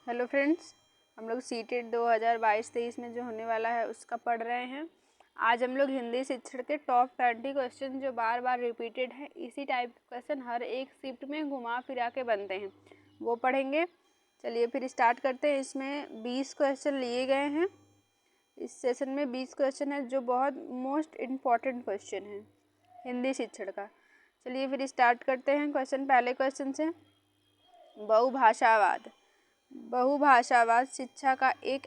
Hello friends, हम लोग CTET 2022-23 में जो होने वाला है उसका पढ़ रहे हैं। आज हम लोग हिंदी शिक्षण के टॉप 30 क्वेश्चन जो बार बार रिपीटेड है, इसी टाइप के क्वेश्चन हर एक शिफ्ट में घुमा फिरा के बनते हैं, वो पढ़ेंगे। चलिए फिर स्टार्ट करते हैं। इसमें 20 क्वेश्चन लिए गए हैं। इस सेशन में 20 क्वेश्चन है जो बहुत मोस्ट इम्पॉर्टेंट क्वेश्चन है हिंदी शिक्षण का। चलिए फिर स्टार्ट करते हैं। पहले क्वेश्चन से, बहुभाषावाद। बहुभाषावाद शिक्षा का एक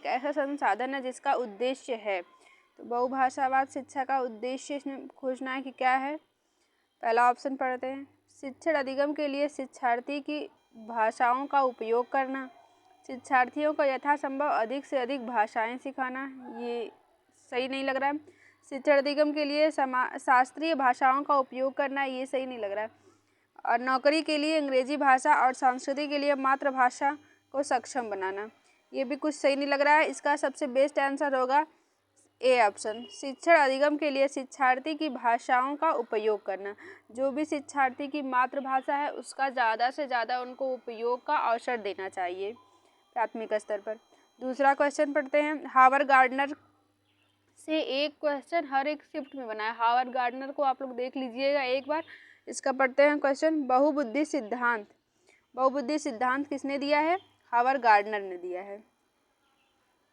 ऐसा संसाधन है जिसका उद्देश्य है। तो बहुभाषावाद शिक्षा का उद्देश्य इसमें खोजना है कि क्या है। पहला ऑप्शन पढ़ते हैं, शिक्षण अधिगम के लिए शिक्षार्थी की भाषाओं का उपयोग करना, शिक्षार्थियों को यथासंभव अधिक से अधिक भाषाएं सिखाना। ये सही नहीं लग रहा है। शिक्षण अधिगम के लिए शास्त्रीय भाषाओं का उपयोग करना, ये सही नहीं लग रहा है। और नौकरी के लिए अंग्रेजी भाषा और संस्कृति के लिए मातृभाषा को सक्षम बनाना, ये भी कुछ सही नहीं लग रहा है। इसका सबसे बेस्ट आंसर होगा ए ऑप्शन, शिक्षण अधिगम के लिए शिक्षार्थी की भाषाओं का उपयोग करना। जो भी शिक्षार्थी की मातृभाषा है उसका ज़्यादा से ज़्यादा उनको उपयोग का अवसर देना चाहिए प्राथमिक स्तर पर। दूसरा क्वेश्चन पढ़ते हैं। हावर्ड गार्डनर से एक क्वेश्चन हर एक शिफ्ट में बना है। हावर्ड गार्डनर को आप लोग देख लीजिएगा एक बार। इसका पढ़ते हैं क्वेश्चन, बहुबुद्धि सिद्धांत। बहुबुद्धि सिद्धांत किसने दिया है? हावर्ड गार्डनर ने दिया है।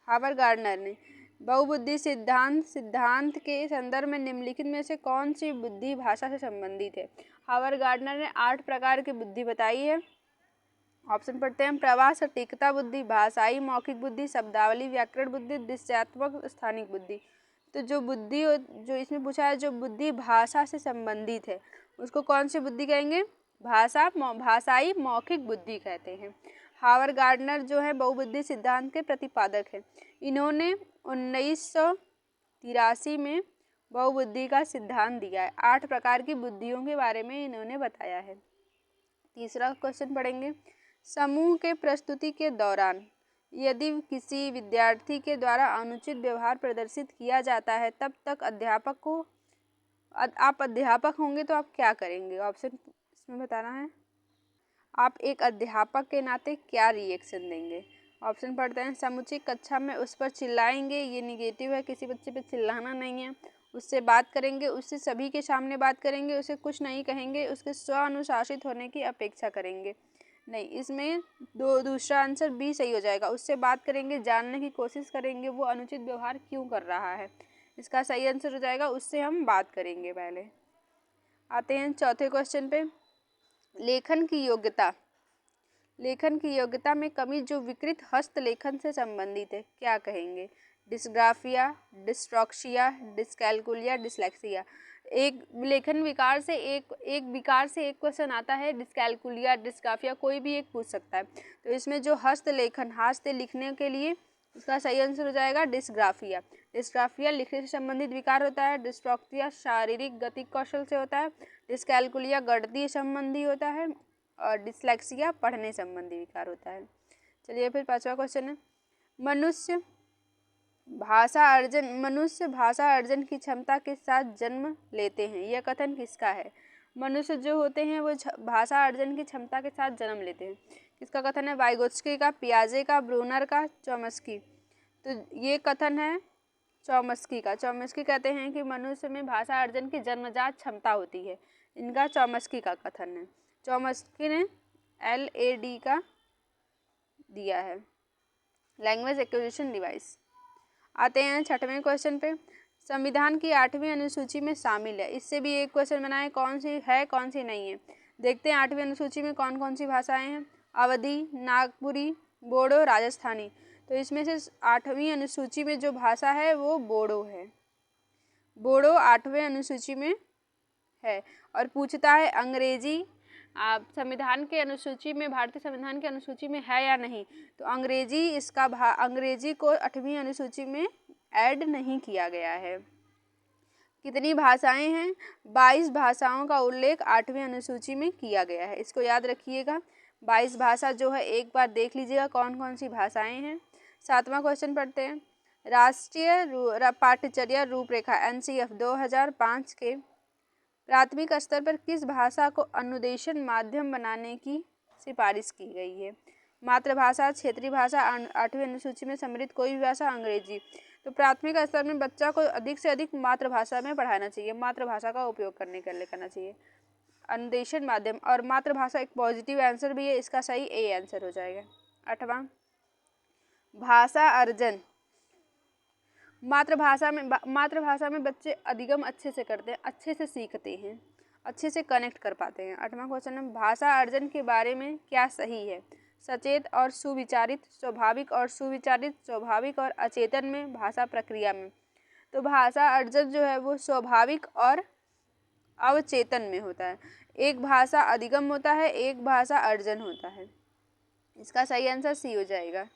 हावर्ड गार्डनर ने बहुबुद्धि सिद्धांत के संदर्भ में निम्नलिखित में से कौन सी बुद्धि भाषा से संबंधित है? हावर्ड गार्डनर ने 8 प्रकार की बुद्धि बताई है। ऑप्शन पढ़ते हैं, प्रवाह सटीकता बुद्धि, भाषाई मौखिक बुद्धि, शब्दावली व्याकरण बुद्धि, दृश्यात्मक स्थानिक बुद्धि। तो जो बुद्धि जो इसमें पूछा है, जो बुद्धि भाषा से संबंधित है उसको कौन सी बुद्धि कहेंगे? भाषाई मौखिक बुद्धि कहते हैं। हावर्ड गार्डनर जो है बहुबुद्धि सिद्धांत के प्रतिपादक हैं। इन्होंने 1983 में बहुबुद्धि का सिद्धांत दिया है। 8 प्रकार की बुद्धियों के बारे में इन्होंने बताया है। तीसरा क्वेश्चन पढ़ेंगे, समूह के प्रस्तुति के दौरान यदि किसी विद्यार्थी के द्वारा अनुचित व्यवहार प्रदर्शित किया जाता है तब तक आप अध्यापक होंगे तो आप क्या करेंगे? ऑप्शन इसमें बताना है। आप एक अध्यापक के नाते क्या रिएक्शन देंगे? ऑप्शन पढ़ते हैं, समुचित कक्षा में उस पर चिल्लाएंगे, ये निगेटिव है, किसी बच्चे पे चिल्लाना नहीं है। उससे बात करेंगे, उससे सभी के सामने बात करेंगे, उसे कुछ नहीं कहेंगे, उसके स्व अनुशासित होने की अपेक्षा करेंगे। नहीं, इसमें दूसरा आंसर बी सही हो जाएगा। उससे बात करेंगे, जानने की कोशिश करेंगे वो अनुचित व्यवहार क्यों कर रहा है। इसका सही आंसर हो जाएगा उससे हम बात करेंगे। पहले आते हैं चौथे क्वेश्चन पे, लेखन की योग्यता। लेखन की योग्यता में कमी जो विकृत हस्तलेखन से संबंधित है, क्या कहेंगे? Dysgraphia, dyspraxia, dyscalculia, dyslexia. एक लेखन विकार से एक विकार से एक क्वेश्चन आता है, डिस्कैल्कुलिया, डिस्ग्राफिया, कोई भी एक पूछ सकता है। तो इसमें जो हस्तलेखन, हाथ से लिखने के लिए, इसका सही आंसर हो जाएगा डिस्ग्राफिया। डिस्ग्राफिया लिखने से संबंधित विकार होता है। डिस्ट्रॉक्सिया शारीरिक गति कौशल से होता है। डिस्कैल्कुलिया गणितीय संबंधी होता है। और डिसलेक्सिया पढ़ने संबंधी विकार होता है। चलिए फिर पांचवा क्वेश्चन है, मनुष्य भाषा अर्जन की क्षमता के साथ जन्म लेते हैं, यह कथन किसका है? मनुष्य जो होते हैं वो भाषा अर्जन की क्षमता के साथ जन्म लेते हैं, किसका कथन है? वाइगोत्स्की का, पियाजे का, ब्रूनर का, चॉम्स्की। तो ये कथन है चॉम्स्की का। चॉम्स्की कहते हैं कि मनुष्य में भाषा अर्जन की जन्मजात क्षमता होती है। इनका चॉम्स्की का कथन है। चॉम्स्की ने LAD का दिया है, लैंग्वेज एक्विजिशन डिवाइस। आते हैं छठवें क्वेश्चन पे, संविधान की 8वीं अनुसूची में शामिल है। इससे भी एक क्वेश्चन बनाए, कौन सी है कौन सी नहीं है। देखते हैं 8वीं अनुसूची में कौन कौन सी भाषाएं हैं। अवधी, नागपुरी, बोडो, राजस्थानी। तो इसमें से 8वीं अनुसूची में जो भाषा है वो बोडो है। बोडो 8वें अनुसूची में है। और पूछता है अंग्रेजी संविधान के अनुसूची में, भारतीय संविधान के अनुसूची में है या नहीं। तो अंग्रेजी को 8वीं अनुसूची में ऐड नहीं किया गया है। कितनी भाषाएं हैं? 22 भाषाओं का उल्लेख 8वीं अनुसूची में किया गया है। इसको याद रखिएगा। 22 भाषा जो है एक बार देख लीजिएगा कौन कौन सी भाषाएं हैं। 7वां क्वेश्चन पढ़ते हैं, राष्ट्रीय पाठ्यचर्या रूपरेखा NCF 2005 के प्राथमिक स्तर पर किस भाषा को अनुदेशन माध्यम बनाने की सिफारिश की गई है? मातृभाषा, क्षेत्रीय भाषा, 8वीं अनुसूची में सम्मिलित कोई भी भाषा, अंग्रेजी। तो प्राथमिक स्तर में बच्चा को अधिक से अधिक मातृभाषा में पढ़ाना चाहिए, मातृभाषा का उपयोग करने के लिए करना चाहिए। अनुदेशन माध्यम और मातृभाषा एक पॉजिटिव आंसर भी है, इसका सही ए आंसर हो जाएगा। 8वां भाषा अर्जन। मातृभाषा में बच्चे अधिगम अच्छे से करते हैं, अच्छे से सीखते हैं, अच्छे से कनेक्ट कर पाते हैं। 8वां क्वेश्चन है भाषा अर्जन के बारे में क्या सही है? सचेत और सुविचारित, स्वाभाविक और सुविचारित, स्वाभाविक और अचेतन में, भाषा प्रक्रिया में। तो भाषा अर्जन जो है वो स्वाभाविक और अवचेतन में होता है। एक भाषा अधिगम होता है, एक भाषा अर्जन होता है। इसका सही आंसर सी हो जाएगा।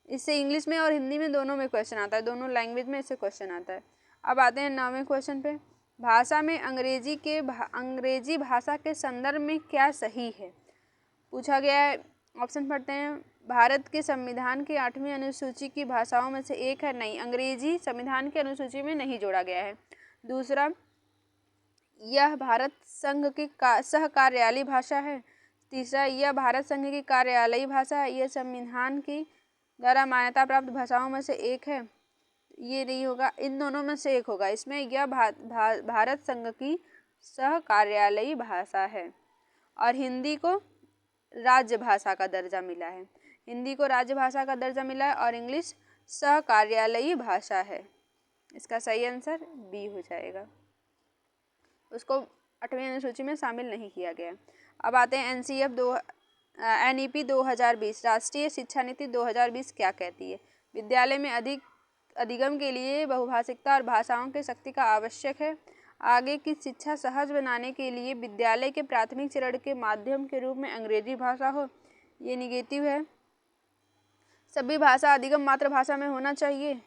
इससे इंग्लिश में और हिंदी में दोनों में क्वेश्चन आता है, दोनों लैंग्वेज में इससे क्वेश्चन आता है। अब आते हैं 9वें क्वेश्चन पे। भाषा में अंग्रेजी भाषा के संदर्भ में क्या सही है? पूछा गया है। ऑप्शन पढ़ते हैं। भारत के संविधान की 8वीं अनुसूची की भाषाओं में से एक है, नहीं, अंग्रेजी संविधान की अनुसूची में नहीं जोड़ा गया है। दूसरा, यह भारत संघ की सह कार्यालयी भाषा है। तीसरा, यह भारत संघ की कार्यालयी भाषा है। यह संविधान की द्वारा मान्यता प्राप्त भाषाओं में से एक है। ये नहीं होगा, इन दोनों में से एक होगा। इसमें यह भारत संघ की सह कार्यालयी भाषा है और हिंदी को राज्य भाषा का दर्जा मिला है। हिंदी को राज्य भाषा का दर्जा मिला है और इंग्लिश सह कार्यालयी भाषा है। इसका सही आंसर बी हो जाएगा। उसको 8वीं अनुसूची में शामिल नहीं किया गया। अब आते हैं NEP 2020, राष्ट्रीय शिक्षा नीति 2020 क्या कहती है? विद्यालय में अधिगम के लिए बहुभाषिकता और भाषाओं की शक्ति का आवश्यक है। आगे की शिक्षा सहज बनाने के लिए विद्यालय के प्राथमिक चरण के माध्यम के रूप में अंग्रेजी भाषा हो। ये निगेटिव है। सभी भाषा अधिगम मातृभाषा में होना चाहिए।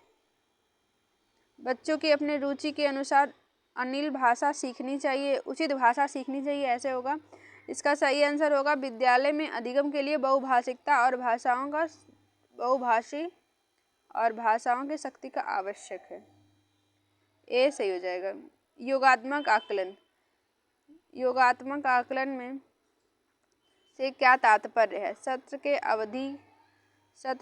बच्चों की अपने रुचि के अनुसार अनिल भाषा सीखनी चाहिए, उचित भाषा सीखनी चाहिए, ऐसे होगा। इसका सही आंसर होगा विद्यालय में अधिगम के लिए बहुभाषिकता और बहुभाषी और भाषाओं की शक्ति का आवश्यक है। ए सही हो जाएगा। योगात्मक आकलन। योगात्मक आकलन में से क्या तात्पर्य है? सत्र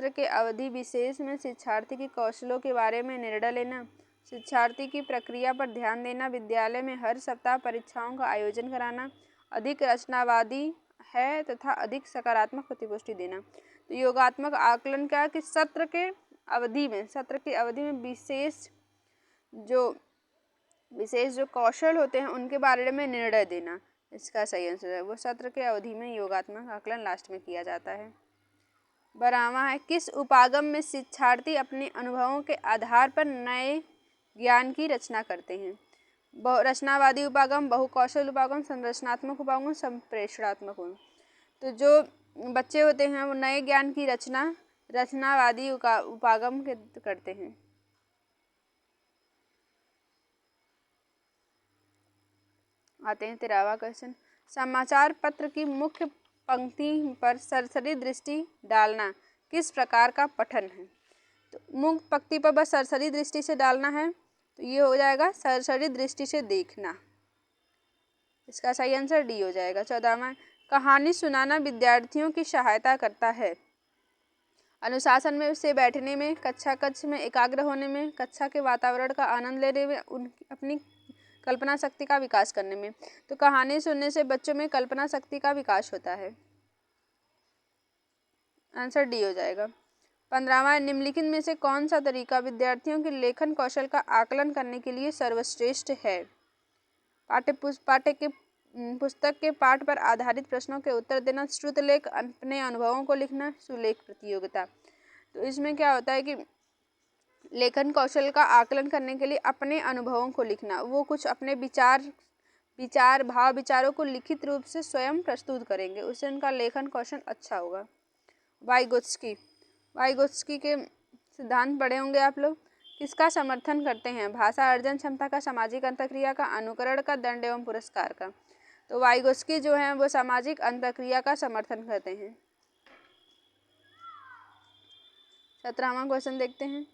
के अवधि विशेष में शिक्षार्थी के कौशलों के बारे में निर्णय लेना, शिक्षार्थी की प्रक्रिया पर ध्यान देना, विद्यालय में हर सप्ताह परीक्षाओं का आयोजन कराना, अधिक रचनावादी है तथा अधिक सकारात्मक प्रतिपुष्टि देना। तो योगात्मक आकलन क्या है कि सत्र की अवधि में विशेष जो कौशल होते हैं उनके बारे में निर्णय देना। इसका सही आंसर है वो सत्र के अवधि में योगात्मक आकलन लास्ट में किया जाता है। 12वां है किस उपागम में शिक्षार्थी अपने अनुभवों के आधार पर नए ज्ञान की रचना करते हैं? रचनावादी उपागम, बहुकौशल उपागम, संरचनात्मक उपागम, संप्रेषणात्मक उपागम। तो जो बच्चे होते हैं वो नए ज्ञान की रचनावादी उपागम करते हैं। आते हैं 13वां क्वेश्चन। समाचार पत्र की मुख्य पंक्ति पर सरसरी दृष्टि डालना किस प्रकार का पठन है? तो मुख्य पंक्ति पर बस सरसरी दृष्टि से डालना है, तो ये हो जाएगा सरसरी दृष्टि से देखना। इसका सही आंसर डी हो जाएगा। 14वां कहानी सुनाना विद्यार्थियों की सहायता करता है। अनुशासन में से बैठने में, कक्ष में एकाग्र होने में, कक्षा के वातावरण का आनंद लेने में, अपनी कल्पना शक्ति का विकास करने में। तो कहानी सुनने से बच्चों में कल्पना शक्ति का विकास होता है। आंसर डी हो जाएगा। 15वां निम्नलिखित में से कौन सा तरीका विद्यार्थियों के लेखन कौशल का आकलन करने के लिए सर्वश्रेष्ठ है? पुस्तक के पाठ पर आधारित प्रश्नों के उत्तर देना, श्रुतलेख, अपने अनुभवों को लिखना, सुलेख प्रतियोगिता। तो इसमें क्या होता है कि लेखन कौशल का आकलन करने के लिए अपने अनुभवों को लिखना, वो कुछ अपने विचारों को लिखित रूप से स्वयं प्रस्तुत करेंगे, उससे उनका लेखन कौशल अच्छा होगा। वाइगोत्स्की के सिद्धांत पढ़े होंगे आप लोग। किसका समर्थन करते हैं? भाषा अर्जन क्षमता का, सामाजिक अंतःक्रिया का, अनुकरण का, दंड एवं पुरस्कार का। तो वाइगोत्स्की जो है वो सामाजिक अंतःक्रिया का समर्थन करते हैं। 17वां क्वेश्चन देखते हैं।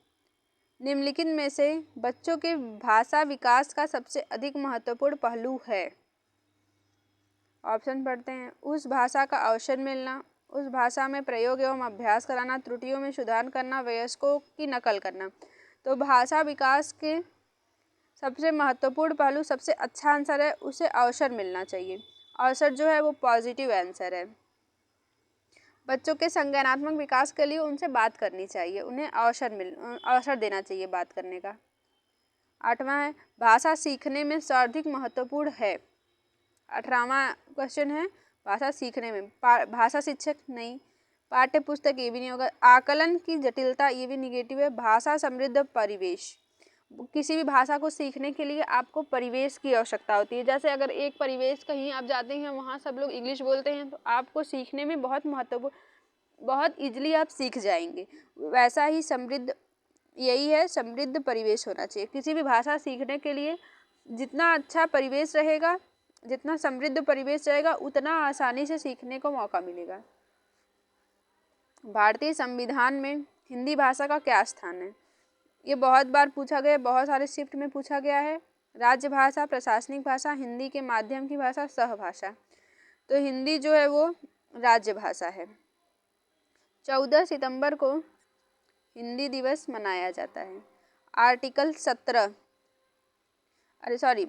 निम्नलिखित में से बच्चों के भाषा विकास का सबसे अधिक महत्वपूर्ण पहलू है? ऑप्शन पढ़ते हैं। उस भाषा का अवसर मिलना, उस भाषा में प्रयोग एवं अभ्यास कराना, त्रुटियों में सुधार करना, वयस्कों की नकल करना। तो भाषा विकास के सबसे महत्वपूर्ण पहलू, सबसे अच्छा आंसर है उसे अवसर मिलना चाहिए। अवसर जो है वो पॉजिटिव आंसर है। बच्चों के संज्ञानात्मक विकास के लिए उनसे बात करनी चाहिए, उन्हें अवसर देना चाहिए बात करने का। 8वां है भाषा सीखने में सर्वाधिक महत्वपूर्ण है। 18वां क्वेश्चन है भाषा सीखने में, भाषा शिक्षक नहीं, पाठ्य पुस्तक ये भी नहीं होगा। आकलन की जटिलता ये भी निगेटिव है। भाषा समृद्ध परिवेश, किसी भी भाषा को सीखने के लिए आपको परिवेश की आवश्यकता होती है। जैसे अगर एक परिवेश कहीं आप जाते हैं वहाँ सब लोग इंग्लिश बोलते हैं तो आपको सीखने में बहुत महत्वपूर्ण, बहुत इजीली आप सीख जाएंगे। वैसा ही समृद्ध, यही है समृद्ध परिवेश होना चाहिए। किसी भी भाषा सीखने के लिए जितना अच्छा परिवेश रहेगा, जितना समृद्ध परिवेश रहेगा, उतना आसानी से सीखने को मौका मिलेगा। भारतीय संविधान में हिंदी भाषा का क्या स्थान है? ये बहुत बार पूछा गया, बहुत सारे शिफ्ट में पूछा गया है। राज्य भाषा, प्रशासनिक भाषा, हिंदी के माध्यम की भाषा, सहभाषा। तो हिंदी जो है वो राज्य भाषा है। 14 सितंबर को हिंदी दिवस मनाया जाता है। आर्टिकल 17,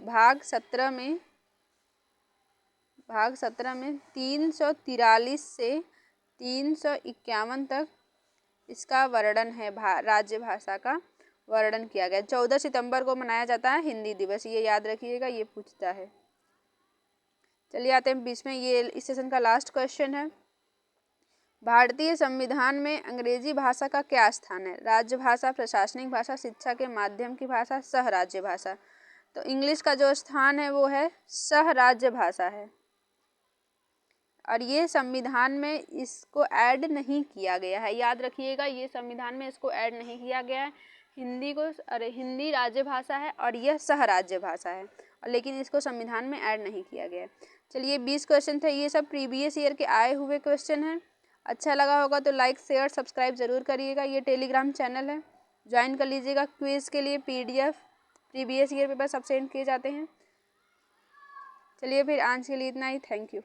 भाग 17 में 343 से 351 तक इसका वर्णन है, राज्य भाषा का वर्णन किया गया। 14 सितंबर को मनाया जाता है हिंदी दिवस, ये याद रखिएगा, ये पूछता है। चलिए आते हैं बीच में, ये इस सेशन का लास्ट क्वेश्चन है। भारतीय संविधान में अंग्रेजी भाषा का क्या स्थान है? राज्य भाषा, प्रशासनिक भाषा, शिक्षा के माध्यम की भाषा, सह राज्य भाषा। तो इंग्लिश का जो स्थान है वो है सह राज्य भाषा है, और ये संविधान में इसको ऐड नहीं किया गया है, याद रखिएगा, ये संविधान में इसको ऐड नहीं किया गया है। हिंदी राज्य भाषा है और यह सह राज्य भाषा है, और लेकिन इसको संविधान में ऐड नहीं किया गया है। चलिए 20 क्वेश्चन थे, ये सब प्रीवियस ईयर के आए हुए क्वेश्चन हैं। अच्छा लगा होगा तो लाइक शेयर सब्सक्राइब ज़रूर करिएगा। ये टेलीग्राम चैनल है, ज्वाइन कर लीजिएगा। क्विज़ के लिए PDF प्रीवियस ईयर पेपर सब सेंड किए जाते हैं। चलिए फिर आज के लिए इतना ही, थैंक यू।